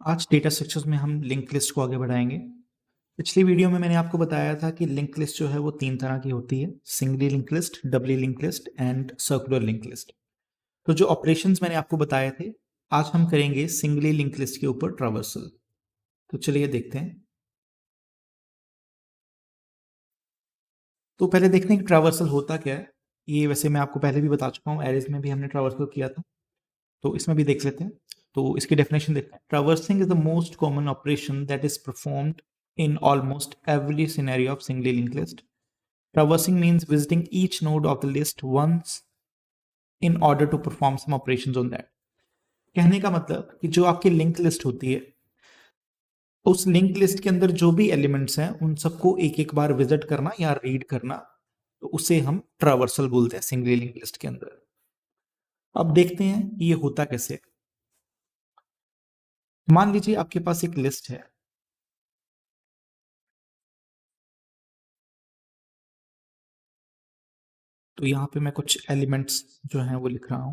आज data structures में हम लिंक लिस्ट को आगे बढ़ाएंगे। पिछली वीडियो में मैंने आपको बताया था कि लिंक लिस्ट जो है वो 3 तरह की होती है, singly link list, doubly link list and circular link list. तो जो ऑपरेशंस मैंने आपको बताए थे, आज हम करेंगे सिंगली लिंक लिस्ट के ऊपर ट्रावर्सल। तो चलिए देखते हैं। तो पहले देखते हैं कि ट्रावर्सल होता क्या है। ये वैसे मैं आपको पहले भी बता चुका हूँ, एरेज में भी हमने ट्रावर्सल किया था, तो इसमें भी देख लेते हैं। तो इसकी डेफिनेशन देखते हैं। Traversing is the most common operation that is performed in almost every scenario of singly linked list. Traversing means visiting each node of the list once in order to perform some operations on that. कहने का मतलब कि जो आपकी link list होती है, उस link list के अंदर जो भी एलिमेंट्स हैं उन सबको एक एक बार विजिट करना या रीड करना, तो उसे हम ट्रावर्सल बोलते हैं सिंगली लिंक लिस्ट के अंदर। अब देखते हैं ये होता कैसे। मान लीजिए आपके पास एक लिस्ट है, तो यहां पे मैं कुछ एलिमेंट्स जो हैं वो लिख रहा हूं।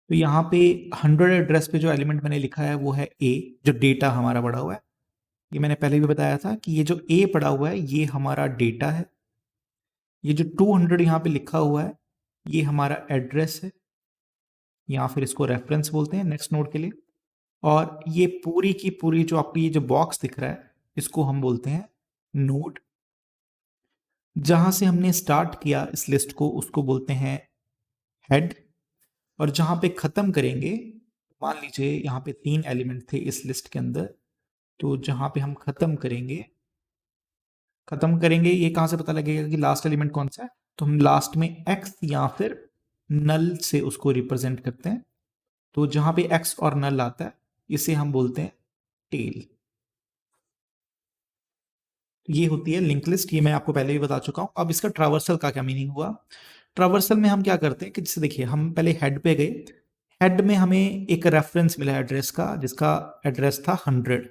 तो यहाँ पे 100 एड्रेस पे जो एलिमेंट मैंने लिखा है वो है ए, जो डेटा हमारा पड़ा हुआ है। ये मैंने पहले भी बताया था कि ये जो ए पड़ा हुआ है ये हमारा डेटा है। ये जो 200 यहाँ पे लिखा हुआ है ये हमारा एड्रेस है, या फिर इसको रेफरेंस बोलते हैं नेक्स्ट नोड के लिए। और ये पूरी की पूरी जो आपकी ये जो बॉक्स दिख रहा है इसको हम बोलते हैं नोड। जहां से हमने स्टार्ट किया इस लिस्ट को उसको बोलते हैं हेड, और जहां पे खत्म करेंगे, मान लीजिए यहाँ पे 3 एलिमेंट थे इस लिस्ट के अंदर, तो जहां पे हम खत्म करेंगे ये कहां से पता लगेगा कि लास्ट एलिमेंट कौन सा है? तो हम लास्ट में एक्स या फिर नल से उसको रिप्रेजेंट करते हैं। तो जहां पे एक्स और नल आता है इसे हम बोलते हैं टेल। ये होती है लिंक लिस्ट, ये मैं आपको पहले भी बता चुका हूं। अब इसका ट्रावर्सल का क्या मीनिंग हुआ? ट्रावर्सल में हम क्या करते हैं कि जैसे देखिए, हम पहले हेड पे गए, हेड में हमें एक रेफरेंस मिला एड्रेस का जिसका एड्रेस था 100।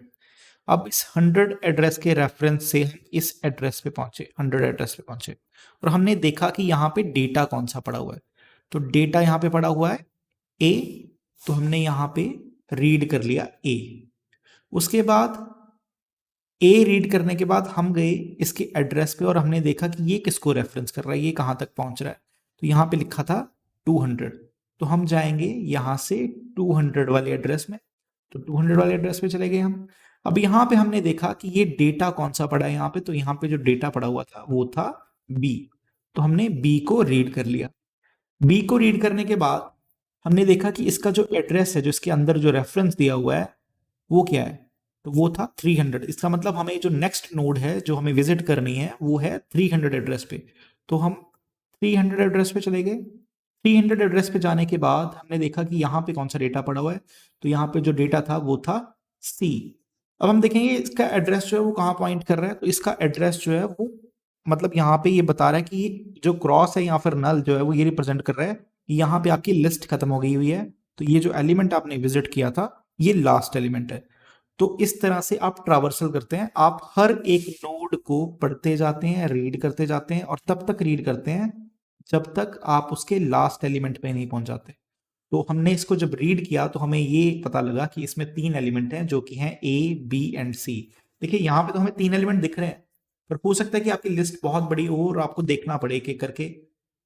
अब इस 100 एड्रेस के रेफरेंस से हम इस एड्रेस पे पहुंचे, 100 एड्रेस पे पहुंचे, और हमने देखा कि यहाँ पे डेटा कौन सा पड़ा हुआ है। तो डेटा यहाँ पे पड़ा हुआ है ए, तो हमने यहाँ पे रीड कर लिया ए। उसके बाद ए रीड करने के बाद हम गए इसके एड्रेस पे और हमने देखा कि ये किसको रेफरेंस कर रहा है, ये कहाँ तक पहुंच रहा है। तो यहाँ पे लिखा था 200, तो हम जाएंगे यहाँ से 200 वाले एड्रेस में। तो 200 वाले एड्रेस पे चले गए हम। अब यहाँ पे हमने देखा कि ये डेटा कौन सा पड़ा है यहाँ पे, तो यहाँ पे जो डेटा पड़ा हुआ था वो था बी। तो हमने बी को रीड कर लिया। बी को रीड करने के बाद हमने देखा कि इसका जो एड्रेस है, जो इसके अंदर जो रेफरेंस दिया हुआ है वो क्या है, तो वो था 300। इसका मतलब हमें जो नेक्स्ट नोड है जो हमें विजिट करनी है वो है 300 एड्रेस पे। तो हम 300 एड्रेस पे चले गए। 300 एड्रेस पे जाने के बाद हमने देखा कि यहाँ पे कौन सा डेटा पड़ा हुआ है, तो यहाँ पे जो डेटा था वो था सी। अब हम देखेंगे इसका एड्रेस जो है वो कहाँ पॉइंट कर रहा है। तो इसका एड्रेस जो है वो मतलब यहाँ पे ये बता रहा है कि जो क्रॉस है या फिर नल जो है वो ये रिप्रेजेंट कर रहा है कि यहाँ पे आपकी लिस्ट खत्म हो गई हुई है। तो ये जो एलिमेंट आपने विजिट किया था ये लास्ट एलिमेंट है। तो इस तरह से आप ट्रावर्सल करते हैं, आप हर एक नोड को पढ़ते जाते हैं, रीड करते जाते हैं, और तब तक रीड करते हैं जब तक आप उसके लास्ट एलिमेंट पे नहीं पहुंच जाते। तो हमने इसको जब रीड किया तो हमें ये पता लगा कि इसमें 3 एलिमेंट हैं जो कि हैं ए, बी एंड सी। देखिए यहाँ पे तो हमें 3 एलिमेंट दिख रहे हैं, पर हो सकता है कि आपकी लिस्ट बहुत बड़ी हो और आपको देखना पड़े एक एक करके,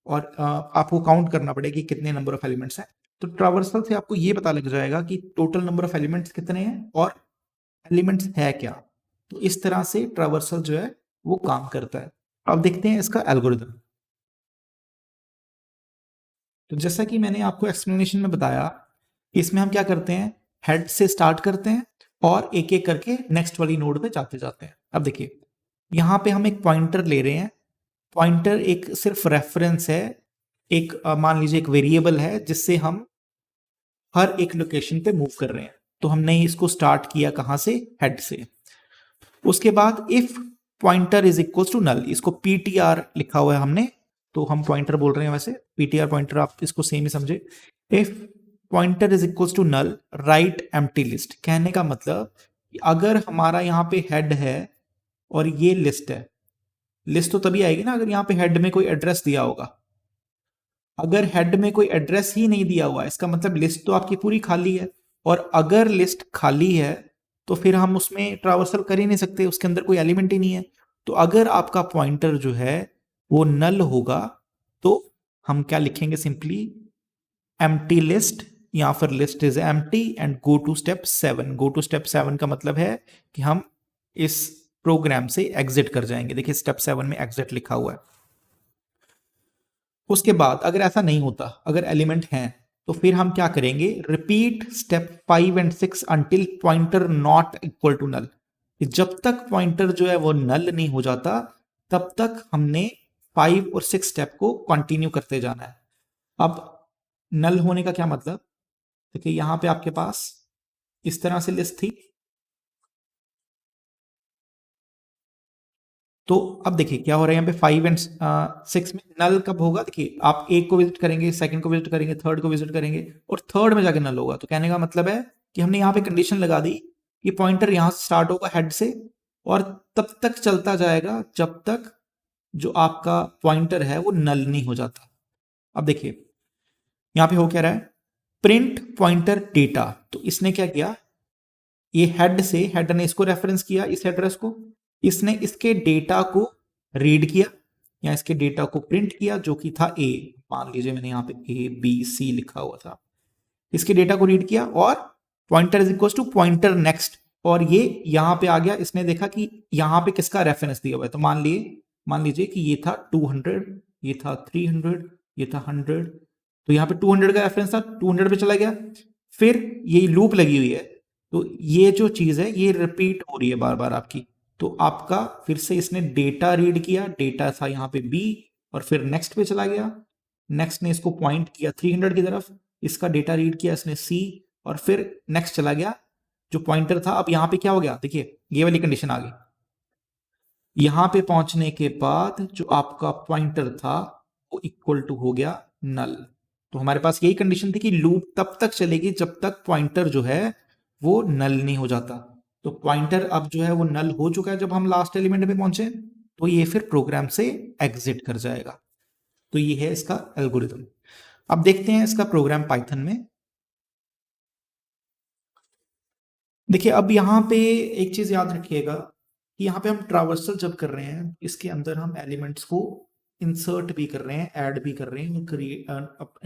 और आपको काउंट करना पड़े कि कितने नंबर ऑफ एलिमेंट्स हैं। तो ट्रावर्सल से आपको ये पता लग जाएगा कि टोटल नंबर ऑफ एलिमेंट्स कितने हैं और एलिमेंट्स है क्या। तो इस तरह से ट्रावर्सल जो है वो काम करता है। अब देखते हैं इसका एल्गोरिदम। तो जैसा कि मैंने आपको एक्सप्लेनेशन में बताया, इसमें हम क्या करते हैं, हेड से स्टार्ट करते हैं और एक एक करके नेक्स्ट वाली नोड पे जाते जाते हैं। अब देखिए यहाँ पे हम एक पॉइंटर ले रहे हैं। पॉइंटर एक सिर्फ रेफरेंस है, एक मान लीजिए एक वेरिएबल है जिससे हम हर एक लोकेशन पे मूव कर रहे हैं। तो हमने इसको स्टार्ट किया कहाँ से, हेड से। उसके बाद if pointer is equal to null, इसको पीटीआर लिखा हुआ है हमने, तो हम पॉइंटर बोल रहे हैं, वैसे पीटीआर पॉइंटर आप इसको सेम ही समझे। If pointer is equal to null right empty list, कहने का मतलब अगर हमारा यहाँ पे हेड है और ये लिस्ट है, लिस्ट तो तभी आएगी ना अगर यहाँ पे हेड में कोई एड्रेस दिया होगा। अगर हेड में कोई एड्रेस ही नहीं दिया हुआ, इसका मतलब लिस्ट तो आपकी पूरी खाली है। और अगर लिस्ट खाली है तो फिर हम उसमें ट्रावर्सल कर ही नहीं सकते, उसके अंदर कोई एलिमेंट ही नहीं है। तो अगर आपका पॉइंटर जो है वो नल होगा तो हम क्या लिखेंगे, सिंपली एम्प्टी लिस्ट, या फिर list is empty and go to step 7। Go to step 7 का मतलब है कि हम इस प्रोग्राम से एग्जिट कर जाएंगे। देखिए स्टेप 7 में एग्जिट लिखा हुआ है। उसके बाद अगर ऐसा नहीं होता, अगर एलिमेंट हैं, तो फिर हम क्या करेंगे, repeat step 5 and 6 until pointer not equal to null. जब तक पॉइंटर जो है वो नल नहीं हो जाता तब तक हमने 5 और 6 स्टेप को कंटिन्यू करते जाना है। अब नल होने का क्या मतलब, देखिए यहां पे आपके पास इस तरह से लिस्ट थी, तो अब देखिए क्या हो रहा है यहाँ पे 5 एंड 6 में नल कब होगा, देखिए आप एक को विजिट करेंगे, सेकंड को विजिट करेंगे, थर्ड को विजिट करेंगे और थर्ड में जाके नल होगा। तो कहने का मतलब है कि हमने यहाँ पे कंडीशन लगा दी कि पॉइंटर यहाँ से स्टार्ट होगा हेड से और तब तक चलता जाएगा जब तक जो आपका पॉइंटर है वो नल नहीं हो जाता। अब देखिए यहाँ पे हो क्या रहा है, प्रिंट पॉइंटर डेटा। तो इसने क्या किया, ये हेड से, हेड ने इसको रेफरेंस किया इस एड्रेस को, इसने इसके डेटा को रीड किया या इसके डेटा को प्रिंट किया जो कि था ए। मान लीजिए मैंने यहाँ पे ए बी सी लिखा हुआ था, इसके डेटा को रीड किया और pointer is equal to pointer next, और ये यहाँ पे आ गया। इसने देखा कि यहाँ पे किसका रेफरेंस दिया हुआ है, तो मान लीजिए कि ये था 200, ये था 300, ये था 100, तो यहाँ पे 200 का रेफरेंस था, 200 पे चला गया। फिर ये लूप लगी हुई है, तो ये जो चीज है ये रिपीट हो रही है बार बार आपकी। तो आपका फिर से इसने डेटा रीड किया, डेटा था यहाँ पे बी, और फिर नेक्स्ट पे चला गया, नेक्स्ट ने इसको पॉइंट किया 300 की तरफ, इसका डेटा रीड किया इसने सी, और फिर नेक्स्ट चला गया जो पॉइंटर था। अब यहाँ पे क्या हो गया, देखिए ये वाली कंडीशन आ गई, यहां पे पहुंचने के बाद जो आपका पॉइंटर था वो इक्वल टू हो गया नल। तो हमारे पास यही कंडीशन थी कि लूप तब तक चलेगी जब तक पॉइंटर जो है वो नल नहीं हो जाता। तो पॉइंटर अब जो है वो नल हो चुका है जब हम लास्ट एलिमेंट पे पहुंचे, तो ये फिर प्रोग्राम से एग्जिट कर जाएगा। तो ये है इसका एल्गोरिथम। अब देखते हैं इसका प्रोग्राम पाइथन में। देखिए अब यहाँ पे एक चीज याद रखिएगा कि यहाँ पे हम ट्रावर्सल जब कर रहे हैं, इसके अंदर हम एलिमेंट्स को इंसर्ट भी कर रहे हैं, ऐड भी कर रहे हैं, क्रिएट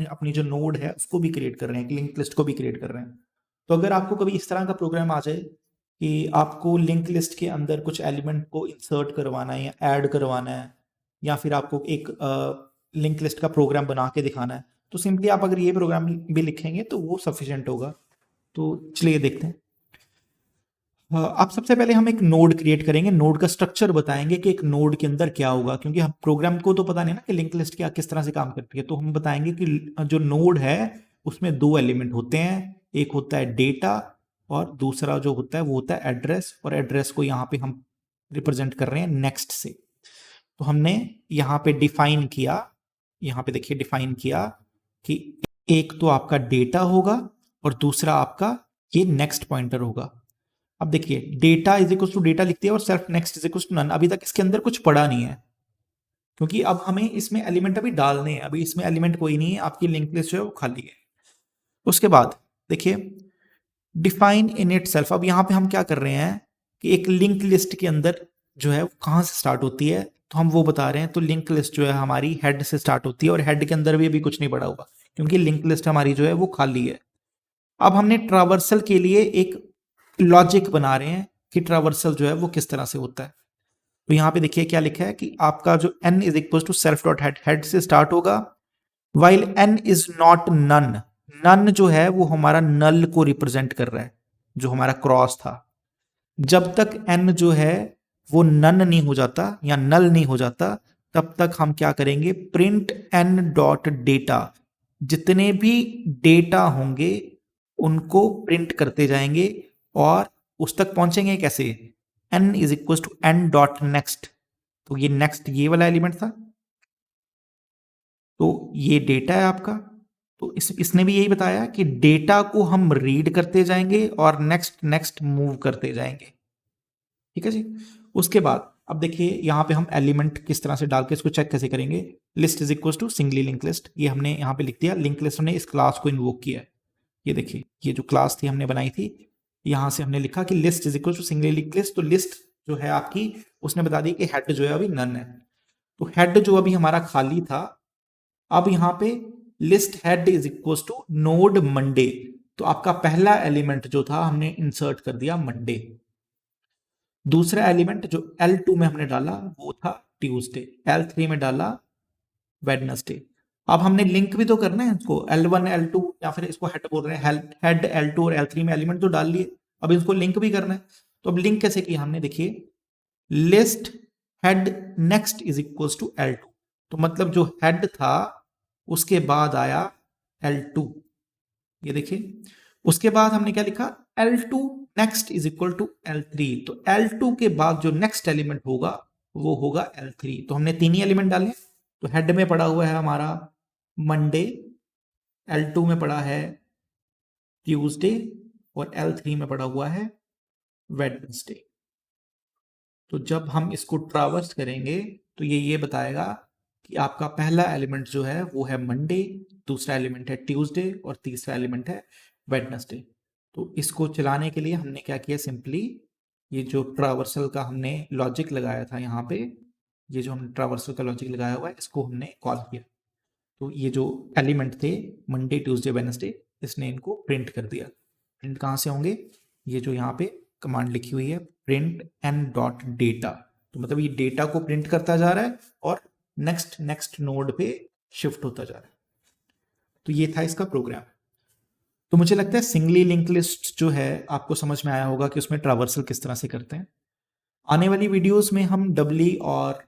अपनी जो नोड है उसको भी क्रिएट कर रहे हैं, लिंक लिस्ट को भी क्रिएट कर रहे हैं। तो अगर आपको कभी इस तरह का प्रोग्राम आ जाए कि आपको लिंक लिस्ट के अंदर कुछ एलिमेंट को इंसर्ट करवाना है या ऐड करवाना है, या फिर आपको एक लिंक लिस्ट का प्रोग्राम बना के दिखाना है, तो सिंपली आप अगर ये प्रोग्राम भी लिखेंगे तो वो सफिशिएंट होगा। तो चलिए देखते हैं। आप सबसे पहले हम एक नोड क्रिएट करेंगे, नोड का स्ट्रक्चर बताएंगे कि एक नोड के अंदर क्या होगा, क्योंकि हम प्रोग्राम को तो पता नहीं ना कि लिंक लिस्ट क्या किस तरह से काम करती है। तो हम बताएंगे कि जो नोड है उसमें दो एलिमेंट होते हैं, एक होता है डेटा और दूसरा जो होता है वो होता है एड्रेस, और एड्रेस को यहाँ पे हम रिप्रेजेंट कर रहे हैं नेक्स्ट से। तो हमने यहाँ पे डिफाइन किया, यहाँ पे देखिए डिफाइन किया कि एक तो आपका डेटा होगा और दूसरा आपका ये नेक्स्ट पॉइंटर होगा। अब देखिए data is equal to data लिखते हैं और self next is equal to none. अभी तक इसके अंदर कुछ पड़ा नहीं है क्योंकि अब हमें इसमें एलिमेंट अभी डालने हैं, अभी इसमें एलिमेंट कोई नहीं है, आपकी लिंक लिस्ट जो है वो खाली है। उसके बाद देखिए डिफाइन इन इट सेल्फ। अब यहाँ पे हम क्या कर रहे हैं कि एक लिंक लिस्ट के अंदर जो है वो कहाँ से स्टार्ट होती है, तो हम वो बता रहे हैं। तो लिंक लिस्ट जो है हमारी हेड से स्टार्ट होती है और हेड के अंदर भी अभी कुछ नहीं पड़ा हुआ क्योंकि लिंक लिस्ट हमारी जो है वो खाली है। अब हमने ट्रावर्सल के लिए एक लॉजिक बना रहे हैं कि ट्रावर्सल जो है वो किस तरह से होता है। तो यहां पे देखिए क्या लिखा है कि आपका जो n is equal to self dot head, head से स्टार्ट होगा, while n is not none. None जो है वो हमारा नल को रिप्रेजेंट कर रहा है, जो हमारा क्रॉस था। जब तक n जो है वो नन नहीं हो जाता या नल नहीं हो जाता तब तक हम क्या करेंगे, प्रिंट n डॉट डेटा। जितने भी डेटा होंगे उनको प्रिंट करते जाएंगे और उस तक पहुंचेंगे कैसे, n is equal to n dot next. तो ये नेक्स्ट ये वाला एलिमेंट था, तो ये डेटा है आपका। तो इसने भी यही बताया कि डेटा को हम रीड करते जाएंगे और नेक्स्ट नेक्स्ट मूव करते जाएंगे। ठीक है जी। उसके बाद अब देखिए यहाँ पे हम एलिमेंट किस तरह से डाल के इसको चेक कैसे करेंगे। List is equal to singly link list, ये हमने यहाँ पे लिख दिया। लिंक लिस्ट ने इस क्लास को इन्वोक किया है। ये देखिए ये जो क्लास थी हमने बनाई थी, यहाँ से हमने लिखा कि list is equal to singly link list. तो लिस्ट जो है आपकी उसने बता दी कि हेड जो है अभी नन है। तो हेड जो अभी हमारा खाली था, अब यहाँ पे list head is equal to node Monday. तो आपका पहला एलिमेंट जो था हमने इंसर्ट कर दिया मंडे। दूसरा एलिमेंट जो L2 में हमने डाला वो था ट्यूसडे, L3 में डाला वेडनेसडे। अब हमने लिंक भी तो करना है इसको, L1 L2 या फिर इसको हेड बोल रहे हैं, हेड L2 और L3 में एलिमेंट तो डाल लिए, अब इसको लिंक भी करना है। तो अब लिंक कैसे किया हमने, देखिए list head next is equal to L2। तो मतलब जो हेड था उसके बाद आया L2, ये देखिए। उसके बाद हमने क्या लिखा, L2 next is equal to L3। तो L2 के बाद जो नेक्स्ट एलिमेंट होगा वो होगा L3। तो हमने तीन ही एलिमेंट डाले। तो हेड में पड़ा हुआ है हमारा मंडे, L2 में पड़ा है ट्यूसडे और L3 में पड़ा हुआ है वेडनेसडे। तो जब हम इसको ट्रावर्स करेंगे तो ये बताएगा कि आपका पहला एलिमेंट जो है वो है मंडे, दूसरा एलिमेंट है ट्यूसडे और तीसरा एलिमेंट है वेडनेसडे। तो इसको चलाने के लिए हमने क्या किया, सिंपली ये जो ट्रावर्सल का हमने लॉजिक लगाया था यहाँ पे, ये जो हमने ट्रावर्सल का लॉजिक लगाया हुआ है इसको हमने कॉल किया। तो ये जो एलिमेंट थे मंडे ट्यूसडे वेडनेसडे, इसने इनको प्रिंट कर दिया। प्रिंट कहाँ से होंगे, ये जो यहाँ पे कमांड लिखी हुई है प्रिंट एन डॉट डेटा। तो मतलब ये डेटा को प्रिंट करता जा रहा है और नेक्स्ट नोड पे शिफ्ट होता जा रहा है। तो ये था इसका प्रोग्राम। तो मुझे लगता है सिंगली लिंक लिस्ट जो है आपको समझ में आया होगा कि उसमें ट्रावर्सल किस तरह से करते हैं। आने वाली वीडियोस में हम डबली और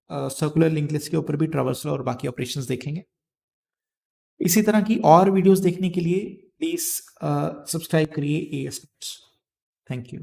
सर्कुलर लिंक लिस्ट के ऊपर भी ट्रावर्सल और बाकी ऑपरेशंस देखेंगे। इसी तरह की और वीडियोस देखने के लिए प्लीज सब्सक्राइब करिए AS Notes। Thank you.